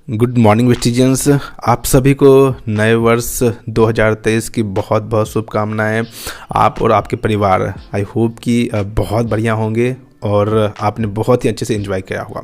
Good morning वेस्टिजियंस। आप सभी को नए वर्ष 2023 की बहुत बहुत शुभकामनाएं। आप और आपके परिवार आई होप कि बहुत बढ़िया होंगे और आपने बहुत ही अच्छे से एंजॉय किया होगा।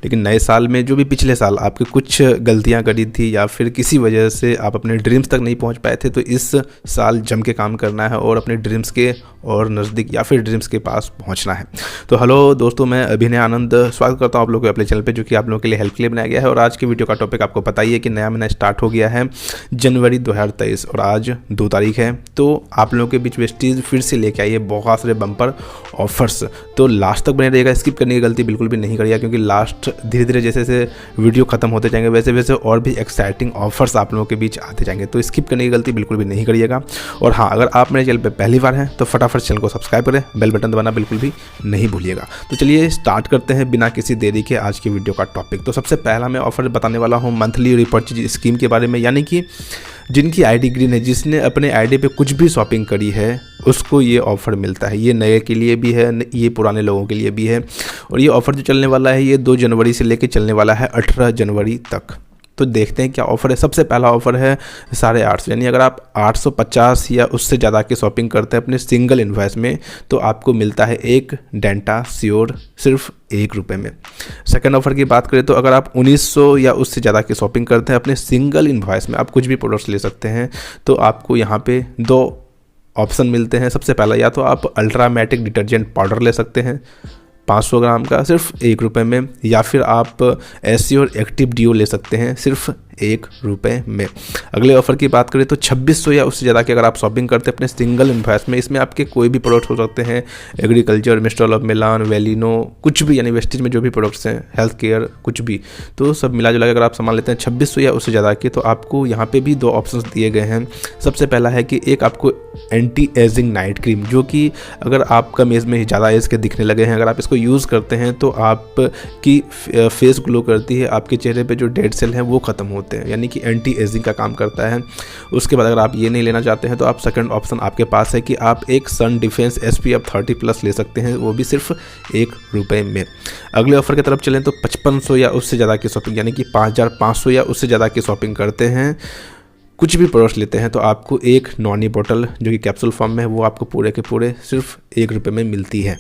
लेकिन नए साल में जो भी पिछले साल आपकी कुछ गलतियां करी थी या फिर किसी वजह से आप अपने ड्रीम्स तक नहीं पहुंच पाए थे, तो इस साल जम के काम करना है और अपने ड्रीम्स के और नज़दीक या फिर ड्रीम्स के पास पहुंचना है। तो हेलो दोस्तों, मैं अभिनय आनंद स्वागत करता हूं आप लोगों को अपने चैनल पे, जो कि आप लोगों के लिए हेल्प के लिए बनाया गया है। और आज की वीडियो का टॉपिक आपको पता ही है कि नया महीना स्टार्ट हो गया है जनवरी 2023 और आज 2 तारीख है। तो आप लोगों के बीच वेस्टीज फिर से लेके आई है बहुत सारे बम्पर ऑफर्स। तो लास्ट तक बने रहेगा, स्किप करने की गलती बिल्कुल भी नहीं करिएगा, क्योंकि लास्ट धीरे धीरे जैसे जैसे वीडियो खत्म होते जाएंगे वैसे वैसे और भी एक्साइटिंग ऑफर्स आप लोगों के बीच आते जाएंगे। तो स्किप करने की गलती बिल्कुल भी नहीं करिएगा। और हाँ, अगर आप मेरे चैनल पर पहली बार हैं तो फटाफट चैनल को सब्सक्राइब करें, बेल बटन दबाना बिल्कुल भी नहीं भूलिएगा। तो चलिए स्टार्ट करते हैं बिना किसी देरी के आज की वीडियो का टॉपिक। तो सबसे पहला मैं ऑफर बताने वाला हूँ मंथली रिपर्चेज स्कीम के बारे में, यानी कि जिनकी आईडी ग्रीन है, जिसने अपने आईडी पे कुछ भी शॉपिंग करी है उसको ये ऑफ़र मिलता है। ये नए के लिए भी है, ये पुराने लोगों के लिए भी है। और ये ऑफ़र जो चलने वाला है ये 2 जनवरी से लेके चलने वाला है 18 जनवरी तक। तो देखते हैं क्या ऑफ़र है। सबसे पहला ऑफ़र है 850, यानी अगर आप 850 या उससे ज़्यादा की शॉपिंग करते हैं अपने सिंगल इन्वॉइस में, तो आपको मिलता है एक डेंटा श्योर सिर्फ ₹1 में। सेकंड ऑफ़र की बात करें तो अगर आप 1900 या उससे ज़्यादा की शॉपिंग करते हैं अपने सिंगल इन्वॉइस में, आप कुछ भी प्रोडक्ट्स ले सकते हैं, तो आपको यहाँ पे 2 ऑप्शन मिलते हैं। सबसे पहला, या तो आप अल्ट्रामैटिक डिटर्जेंट पाउडर ले सकते हैं 500 ग्राम का सिर्फ ₹1 में, या फिर आप एश्योर एक्टिव डीओ ले सकते हैं सिर्फ ₹1 में। अगले ऑफर की बात करें तो 2600 या उससे ज़्यादा की अगर आप शॉपिंग करते हैं अपने सिंगल इन्वॉइस में, इसमें आपके कोई भी प्रोडक्ट्स हो सकते हैं, एग्रीकल्चर, मिस्ट्रल ऑफ मिलान, वेलिनो, कुछ भी, यानी वेस्टेज में जो भी प्रोडक्ट्स हैं, हेल्थ केयर, कुछ भी, तो सब मिला जुला के अगर आप सामान लेते हैं 2600 या उससे ज़्यादा के, तो आपको यहाँ पे भी 2 ऑप्शंस दिए गए हैं। सबसे पहला है कि एक आपको एंटी एजिंग नाइट क्रीम, जो कि अगर आप कम एज में ज़्यादा एज के दिखने लगे हैं, अगर आप इसको यूज़ करते हैं तो आपकी फेस ग्लो करती है, आपके चेहरे पे जो डेड सेल हैं वो ख़त्म होते हैं, यानी कि एंटी एजिंग का काम करता है। उसके बाद अगर आप ये नहीं लेना चाहते हैं तो आप सेकंड ऑप्शन आपके पास है कि आप एक सन डिफेंस SPF 30+ ले सकते हैं, वो भी सिर्फ ₹1 में। अगले ऑफर की तरफ चलें तो 5500 या उससे ज़्यादा की शॉपिंग, यानी कि 5500 या उससे ज़्यादा की शॉपिंग करते हैं, कुछ भी प्रोडक्ट्स लेते हैं, तो आपको एक नॉनी बोतल जो कि कैप्सूल फॉर्म में है वो आपको पूरे के पूरे सिर्फ ₹1 में मिलती है।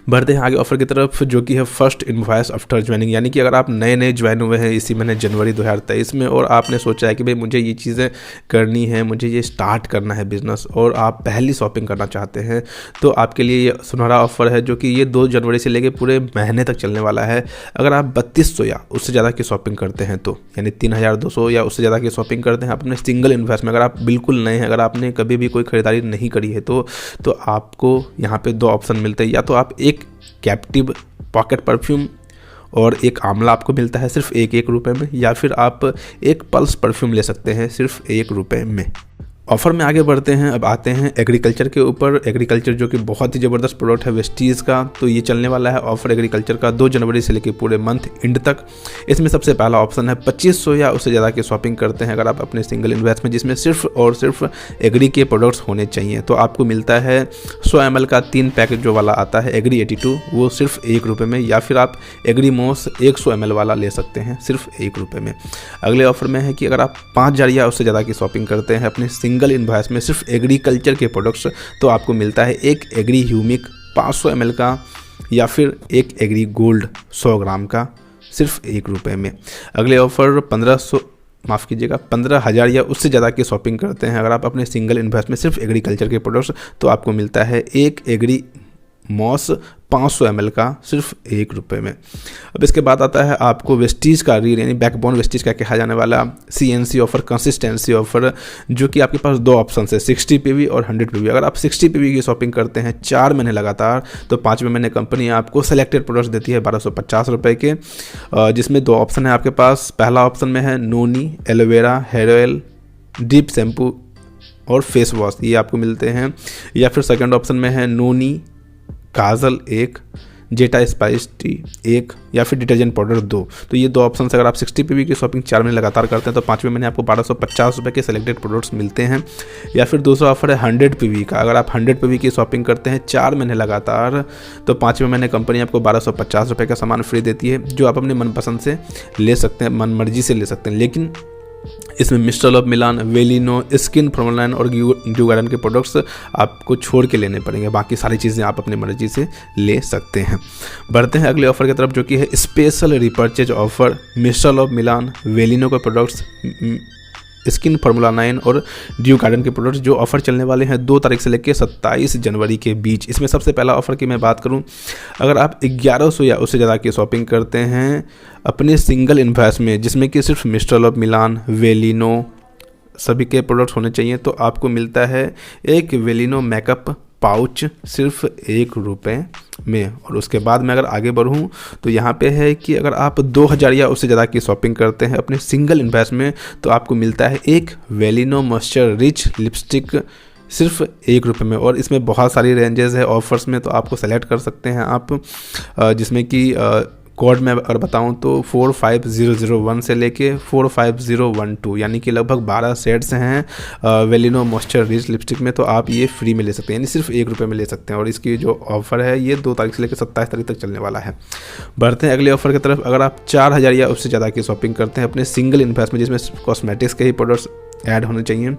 बढ़ते हैं आगे ऑफर की तरफ, जो कि है फर्स्ट इन्वॉइस आफ्टर ज्वाइनिंग, यानी कि अगर आप नए ज्वाइन हुए हैं इसी महीने जनवरी 2023 में और आपने सोचा है कि भाई मुझे ये चीज़ें करनी है, मुझे ये स्टार्ट करना है बिजनेस, और आप पहली शॉपिंग करना चाहते हैं, तो आपके लिए ये सुनहरा ऑफर है, जो कि ये 2 जनवरी से लेकर पूरे महीने तक चलने वाला है। अगर आप 3200 या उससे ज़्यादा की शॉपिंग करते हैं, तो यानी 3200 या उससे ज़्यादा की शॉपिंग करते हैं अपने सिंगल इन्वॉइस में, अगर आप बिल्कुल नए हैं, अगर आपने कभी भी कोई खरीदारी नहीं करी है, तो आपको यहाँ पे 2 ऑप्शन मिलते हैं। या तो आप एक कैप्टिव पॉकेट परफ्यूम और एक आंवला आपको मिलता है सिर्फ ₹1 में, या फिर आप एक पल्स परफ्यूम ले सकते हैं सिर्फ ₹1 में। ऑफ़र में आगे बढ़ते हैं, अब आते हैं एग्रीकल्चर के ऊपर। एग्रीकल्चर जो कि बहुत ही ज़बरदस्त प्रोडक्ट है वेस्टीज़ का, तो ये चलने वाला है ऑफ़र एग्रीकल्चर का 2 जनवरी से लेकर पूरे मंथ एंड तक। इसमें सबसे पहला ऑप्शन है 2500 या उससे ज़्यादा की शॉपिंग करते हैं अगर आप अपने सिंगल इन्वेस्ट में, जिसमें सिर्फ और सिर्फ एग्री के प्रोडक्ट्स होने चाहिए, तो आपको मिलता है 100 ml का 3 पैकेट जो वाला आता है एग्री 82, वो सिर्फ ₹1 में, या फिर आप एग्री मोस 100 ml वाला ले सकते हैं सिर्फ ₹1 में। अगले ऑफर में है कि अगर आप 5000 या उससे ज़्यादा की शॉपिंग करते हैं अपने सिंगल इन्वॉइस में सिर्फ एग्रीकल्चर के प्रोडक्ट्स, तो आपको मिलता है एक एग्री ह्यूमिक 500 ml का, या फिर एक एग्री गोल्ड 100 ग्राम का सिर्फ ₹1 में। अगले ऑफर 15,000 या उससे ज़्यादा की शॉपिंग करते हैं अगर आप अपने सिंगल इन्वॉइस में सिर्फ एग्रीकल्चर के प्रोडक्ट्स, तो आपको मिलता है एक एग्री मॉस 500 ml का सिर्फ ₹1 में। अब इसके बाद आता है आपको वेस्टीज का रील, यानी बैकबोन वेस्टीज का कहा जाने वाला CNC ऑफर, कंसिस्टेंसी ऑफर, जो कि आपके पास 2 ऑप्शन है 60 PV और 100 PV। अगर आप 60 PV की शॉपिंग करते हैं 4 महीने लगातार, तो 5वें महीने कंपनी आपको सेलेक्टेड प्रोडक्ट्स देती है ₹1250 के, जिसमें 2 ऑप्शन है आपके पास। पहला ऑप्शन में है noni aloe vera hair oil, deep shampoo और फेस वॉश, ये आपको मिलते हैं। या फिर सेकेंड ऑप्शन में है नोनी काजल 1, जेटा स्पाइस टी 1 या फिर डिटर्जेंट पाउडर 2। तो ये 2 ऑप्शन अगर आप 60 पीवी की शॉपिंग 4 महीने लगातार करते हैं तो 5वें महीने आपको 1250 रुपये के सिलेक्टेड प्रोडक्ट्स मिलते हैं। या फिर दूसरा ऑफर है 100 पीवी का, अगर आप 100 पीवी की शॉपिंग करते हैं 4 महीने लगातार तो 5वें महीने कंपनी आपको 1250 रुपये का सामान फ्री देती है, जो आप अपने मनपसंद से ले सकते हैं, मन मर्जी से ले सकते हैं। लेकिन इसमें mister of Milan, Velino, skin formula और ड्यू गार्डन के प्रोडक्ट्स आपको छोड़ के लेने पड़ेंगे, बाकी सारी चीज़ें आप अपनी मर्जी से ले सकते हैं। बढ़ते हैं अगले ऑफर की तरफ, जो कि है special repurchase offer. Mister of Milan, Velino के प्रोडक्ट्स, स्किन फार्मूला 9 और ड्यू गार्डन के प्रोडक्ट्स, जो ऑफर चलने वाले हैं 2 तारीख से लेकर 27 जनवरी के बीच। इसमें सबसे पहला ऑफर की मैं बात करूं, अगर आप 1100 या उससे ज़्यादा की शॉपिंग करते हैं अपने सिंगल इन्वॉइस में, जिसमें कि सिर्फ मिस्टर ऑफ मिलान, वेलिनो सभी के प्रोडक्ट्स होने चाहिए, तो आपको मिलता है एक वेलिनो मेकअप पाउच सिर्फ ₹1 में। और उसके बाद मैं अगर आगे बढ़ूँ तो यहाँ पे है कि अगर आप 2000 या उससे ज़्यादा की शॉपिंग करते हैं अपने सिंगल इन्वेस्ट में, तो आपको मिलता है एक वेलिनो मॉइस्चर रिच लिपस्टिक सिर्फ ₹1 में। और इसमें बहुत सारी रेंजेस है ऑफर्स में, तो आपको सेलेक्ट कर सकते हैं आप, जिसमें कि कोड में अगर बताऊं तो 45001 से लेके 45012, यानी कि लगभग 12 सेट्स हैं वेलिनो मॉइस्चर रिच लिपस्टिक में, तो आप ये फ्री में ले सकते हैं, यानी सिर्फ ₹1 में ले सकते हैं। और इसकी जो ऑफर है ये 2 तारीख से लेकर 27 तारीख तक चलने वाला है। बढ़ते हैं अगले ऑफर की तरफ, अगर आप 4000 या उससे ज़्यादा की शॉपिंग करते हैं अपने सिंगल इन्वेस्ट में, जिसमें कॉस्मेटिक्स के ही प्रोडक्ट्स ऐड होने चाहिए,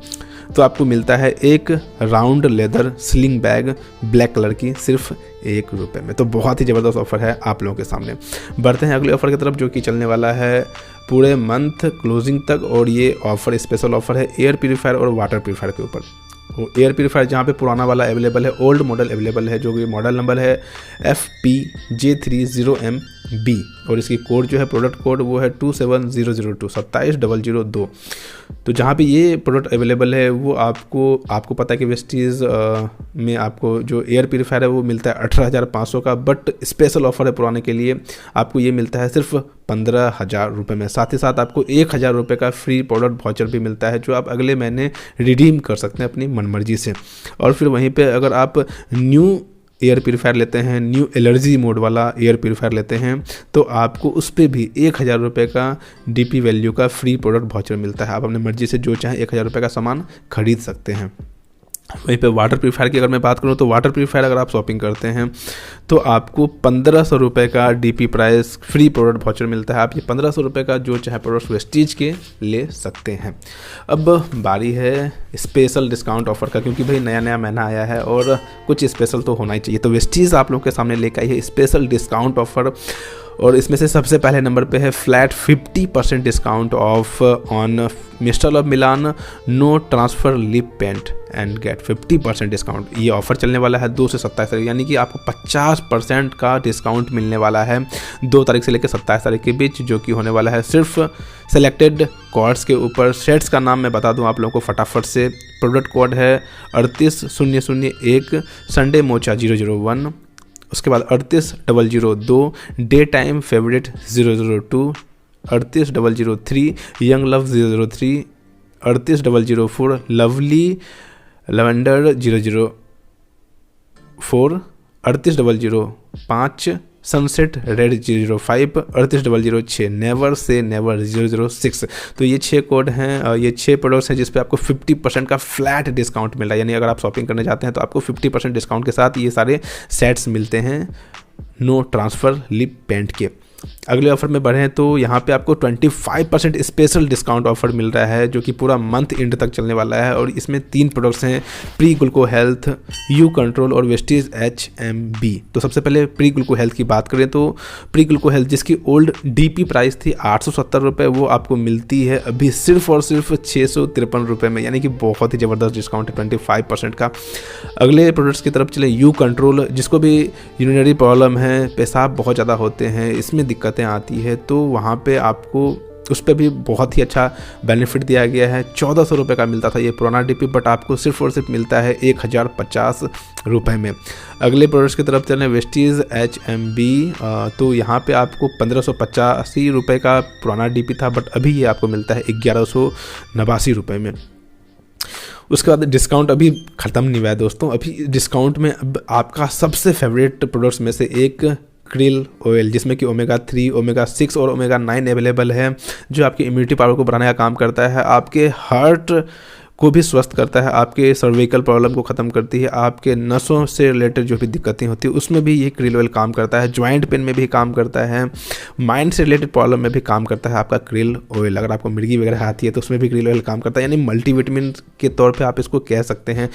तो आपको मिलता है एक round leather sling bag black colour की सिर्फ ₹1 में। तो बहुत ही ज़बरदस्त ऑफर है आप लोगों के सामने। बढ़ते हैं अगले ऑफर की तरफ, जो कि चलने वाला है पूरे मंथ क्लोजिंग तक, और ये ऑफर स्पेशल ऑफर है एयर प्यूरीफायर और वाटर प्यूरीफायर के ऊपर। एयर प्यूरीफायर जहाँ पे पुराना वाला अवेलेबल है, ओल्ड मॉडल अवेलेबल है, जो कि मॉडल नंबर है FPJ30MB, और इसकी कोड जो है प्रोडक्ट कोड वो है 27002 27002। तो जहाँ पे ये प्रोडक्ट अवेलेबल है वो आपको पता है कि वेस्टीज में आपको जो एयर प्यूरीफायर है वो मिलता है 18,500 का, बट स्पेशल ऑफर है पुराने के लिए, आपको ये मिलता है सिर्फ ₹15,000 में। साथ ही साथ आपको ₹1,000 का फ्री प्रोडक्ट वाउचर भी मिलता है, जो आप अगले महीने रिडीम कर सकते हैं अपनी मनमर्जी से। और फिर वहीं पे अगर आप न्यू एयर प्यूरीफायर लेते हैं, न्यू एलर्जी मोड वाला एयर प्यूरीफायर लेते हैं, तो आपको उस पर भी ₹1,000 का DP वैल्यू का फ्री प्रोडक्ट वाउचर मिलता है। आप अपनी मर्जी से जो चाहें ₹1,000 का सामान खरीद सकते हैं। वहीं पे वाटर प्यूरीफायर की अगर मैं बात करूं तो वाटर प्यूरीफायर अगर आप शॉपिंग करते हैं तो आपको ₹1,500 का DP price free product voucher मिलता है। आप ये ₹1,500 का जो चाहे प्रोडक्ट वेस्टीज के ले सकते हैं। अब बारी है स्पेशल डिस्काउंट ऑफर का, क्योंकि भाई नया नया महीना आया है और कुछ स्पेशल तो होना ही चाहिए। तो वेस्टीज आप लोगों के सामने लेकर आई है स्पेशल डिस्काउंट ऑफर, और इसमें से सबसे पहले नंबर पे है flat 50% discount off on mister of Milan no transfer lip paint and get 50% discount. ये ऑफर चलने वाला है 2 से 27 तारीख, यानी कि आपको 50% का डिस्काउंट मिलने वाला है 2 तारीख से लेकर 27 तारीख के बीच, जो कि होने वाला है सिर्फ सेलेक्टेड कॉर्ड्स के ऊपर। शेड्स का नाम मैं बता दूं आप लोगों को फटाफट से, प्रोडक्ट कोड है 38001 संडे मोचा 001, उसके बाद 38002 day time favourite 002, 38003 young love 003, 38004 lovely lavender 004, 38005 sunset red 005, 38006 never say never 006। तो ये 6 कोड हैं, ये 6 प्रोडक्ट्स हैं जिस पे आपको 50% का फ्लैट डिस्काउंट मिल रहा है। यानी अगर आप शॉपिंग करने जाते हैं तो आपको 50% डिस्काउंट के साथ ये सारे सेट्स मिलते हैं नो ट्रांसफ़र लिप पेंट के। अगले ऑफर में बढ़ें तो यहाँ पे आपको 25% स्पेशल डिस्काउंट ऑफर मिल रहा है, जो कि पूरा मंथ एंड तक चलने वाला है। और इसमें 3 प्रोडक्ट्स हैं, प्री ग्लूको हेल्थ, यू कंट्रोल और वेस्टीज HMB। तो सबसे पहले प्री ग्लूको हेल्थ की बात करें तो प्री ग्लूको हेल्थ जिसकी ओल्ड DP प्राइस थी ₹870, वो आपको मिलती है अभी सिर्फ और सिर्फ ₹653 में, यानी कि बहुत ही ज़बरदस्त डिस्काउंट है 25% का। अगले प्रोडक्ट्स की तरफ चले, यू कंट्रोल, जिसको भी यूरिनरी प्रॉब्लम है, पेशाब बहुत ज़्यादा होते हैं, इसमें दिक्कतें आती है, तो वहाँ पे आपको उस पर भी बहुत ही अच्छा बेनिफिट दिया गया है। ₹1,400 का मिलता था ये पुराना DP, बट आपको सिर्फ और सिर्फ मिलता है ₹1,050 में। अगले प्रोडक्ट्स की तरफ चलें, वेस्टीज HMB, तो यहाँ पे आपको ₹1,585 का पुराना DP था, बट अभी ये आपको मिलता है ₹1,189 में। उसके बाद डिस्काउंट अभी ख़त्म नहीं हुआ है दोस्तों, अभी डिस्काउंट में अब आपका सबसे फेवरेट प्रोडक्ट्स में से एक क्रिल ऑयल, जिसमें कि ओमेगा 3, ओमेगा 6 और ओमेगा 9 अवेलेबल है, जो आपकी इम्यूनिटी पावर को बढ़ाने का काम करता है, आपके हार्ट को भी स्वस्थ करता है, आपके सर्वाइकल प्रॉब्लम को ख़त्म करती है, आपके नसों से रिलेटेड जो भी दिक्कतें होती है उसमें भी ये क्रिल ऑयल काम करता है, जॉइंट पेन में भी काम करता है, माइंड से रिलेटेड प्रॉब्लम में भी काम करता है आपका क्रिल ऑयल। अगर आपको मिर्गी वगैरह आती है तो उसमें भी क्रिल ऑयल काम करता है, यानी मल्टीविटामिन के तौर पर आप इसको कह सकते हैं।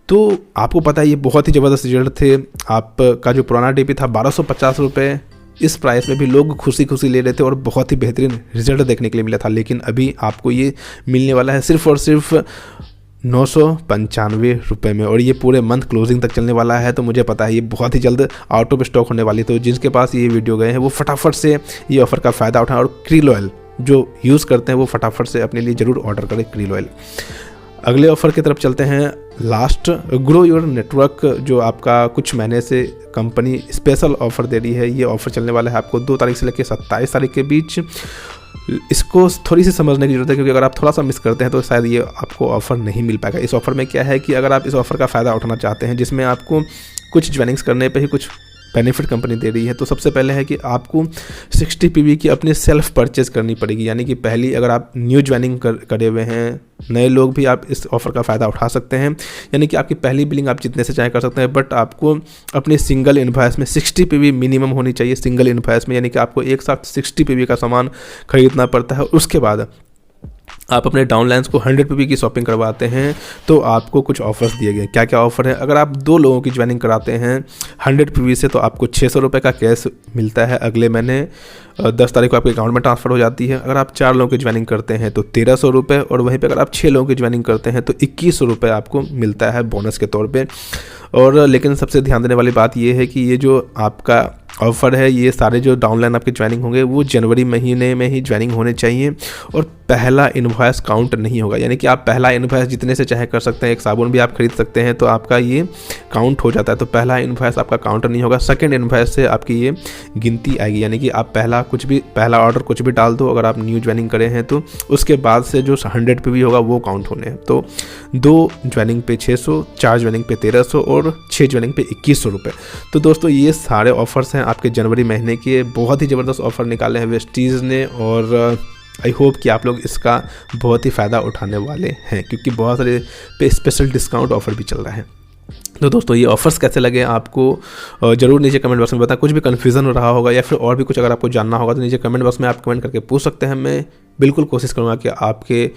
तो आपको पता है ये बहुत ही ज़बरदस्त रिजल्ट थे। आपका जो पुराना DP था 1250 रुपये, इस प्राइस में भी लोग खुशी खुशी ले रहे थे और बहुत ही बेहतरीन रिजल्ट देखने के लिए मिला था। लेकिन अभी आपको ये मिलने वाला है सिर्फ और सिर्फ 995 रुपये में, और ये पूरे मंथ क्लोजिंग तक चलने वाला है। तो मुझे पता है ये बहुत ही जल्द आउट ऑफ स्टॉक होने वाली। तो जिनके पास ये वीडियो गए हैं वो फटाफट से ये ऑफ़र का फ़ायदा उठाएं और क्रिल ऑयल जो यूज़ करते हैं वो फटाफट से अपने लिए ज़रूर ऑर्डर करें क्रिल ऑयल। अगले ऑफ़र की तरफ चलते हैं। लास्ट ग्रो योर नेटवर्क, जो आपका कुछ महीने से कंपनी स्पेशल ऑफ़र दे रही है। ये ऑफ़र चलने वाला है आपको 2 तारीख से लेकर 27 तारीख के बीच। इसको थोड़ी सी समझने की ज़रूरत है, क्योंकि अगर आप थोड़ा सा मिस करते हैं तो शायद ये आपको ऑफ़र नहीं मिल पाएगा। इस ऑफ़र में क्या है कि अगर आप इस ऑफ़र का फ़ायदा उठाना चाहते हैं, जिसमें आपको कुछ ज्वाइनिंग्स करने पे ही कुछ बेनिफिट कंपनी दे रही है, तो सबसे पहले है कि आपको 60 PV की अपनी सेल्फ परचेज करनी पड़ेगी। यानी कि पहली, अगर आप न्यू ज्वाइनिंग करे हुए हैं, नए लोग भी आप इस ऑफ़र का फ़ायदा उठा सकते हैं। यानी कि आपकी पहली बिलिंग आप जितने से चाहे कर सकते हैं, बट आपको अपनी सिंगल इन्वॉइस में 60 PV मिनिमम होनी चाहिए सिंगल इन्वॉइस में। यानी कि आपको एक साथ 60 PV का सामान खरीदना पड़ता है। उसके बाद आप अपने डाउनलाइंस को 100 PV की शॉपिंग करवाते हैं तो आपको कुछ ऑफर्स दिए गए। क्या क्या ऑफ़र है? अगर आप 2 लोगों की ज्वाइनिंग कराते हैं 100 PV से तो आपको 600 रुपये का कैश मिलता है, अगले महीने 10 तारीख को आपके अकाउंट में ट्रांसफ़र हो जाती है। अगर आप 4 लोगों की ज्वाइनिंग करते हैं तो 1300 रुपये, और वहीं पे अगर आप 6 लोगों की ज्वाइनिंग करते हैं तो 2100 रुपये आपको मिलता है बोनस के तौर पे। और लेकिन सबसे ध्यान देने वाली बात ये है कि ये जो आपका ऑफ़र है, ये सारे जो डाउनलाइन आपके ज्वाइनिंग होंगे वो जनवरी महीने में ही ज्वाइनिंग होने चाहिए, और पहला इन्वॉइस काउंट नहीं होगा। यानी कि आप पहला इन्वॉइस जितने से चाहे कर सकते हैं, एक साबुन भी आप खरीद सकते हैं तो आपका ये काउंट हो जाता है। तो पहला इन्वॉइस आपका काउंट नहीं होगा, सेकंड इन्वॉइस से आपकी ये गिनती आएगी। यानी कि आप पहला ऑर्डर कुछ भी डाल दो, अगर आप न्यू ज्वाइनिंग करे हैं तो उसके बाद से जो 100 PV होगा वो काउंट होने हैं। तो 2 ज्वाइनिंग पे 600, 4 ज्वाइनिंग पे 1300 और 6 ज्वाइनिंग पे 2100 रुपये। तो दोस्तों ये सारे ऑफर्स हैं आपके जनवरी महीने के। बहुत ही ज़बरदस्त ऑफ़र निकाले हैं वेस्टीज़ ने, और आई होप कि आप लोग इसका बहुत ही फ़ायदा उठाने वाले हैं, क्योंकि बहुत सारे पे स्पेशल डिस्काउंट ऑफ़र भी चल रहा है। तो दोस्तों ये ऑफ़र्स कैसे लगे आपको ज़रूर नीचे कमेंट बॉक्स में बताएं। कुछ भी कन्फ्यूज़न हो रहा होगा या फिर और भी कुछ अगर आपको जानना होगा तो नीचे कमेंट बॉक्स में आप कमेंट करके पूछ सकते हैं। मैं बिल्कुल कोशिश करूँगा कि आपके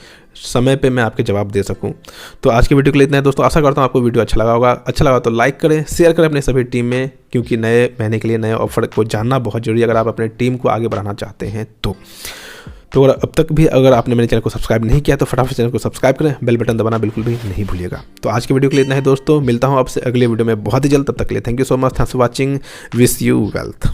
समय पे मैं आपके जवाब दे सकूं। तो आज की वीडियो के लिए इतना है दोस्तों। आशा करता हूँ आपको वीडियो अच्छा लगा होगा। अच्छा लगा तो लाइक करें, शेयर करें अपने सभी टीम में, क्योंकि नए महीने के लिए नए ऑफ़र को जानना बहुत ज़रूरी है अगर आप अपने टीम को आगे बढ़ाना चाहते हैं तो अब तक भी अगर आपने मेरे चैनल को सब्सक्राइब नहीं किया तो फटाफट चैनल को सब्सक्राइब करें, बेल बटन दबाना बिल्कुल भी नहीं भूलिएगा। तो आज की वीडियो के लिए इतना है दोस्तों। मिलता हूँ आपसे अगले वीडियो में बहुत ही जल्द। तब तक के लिए thank you so much, thanks for watching, wish you wealth.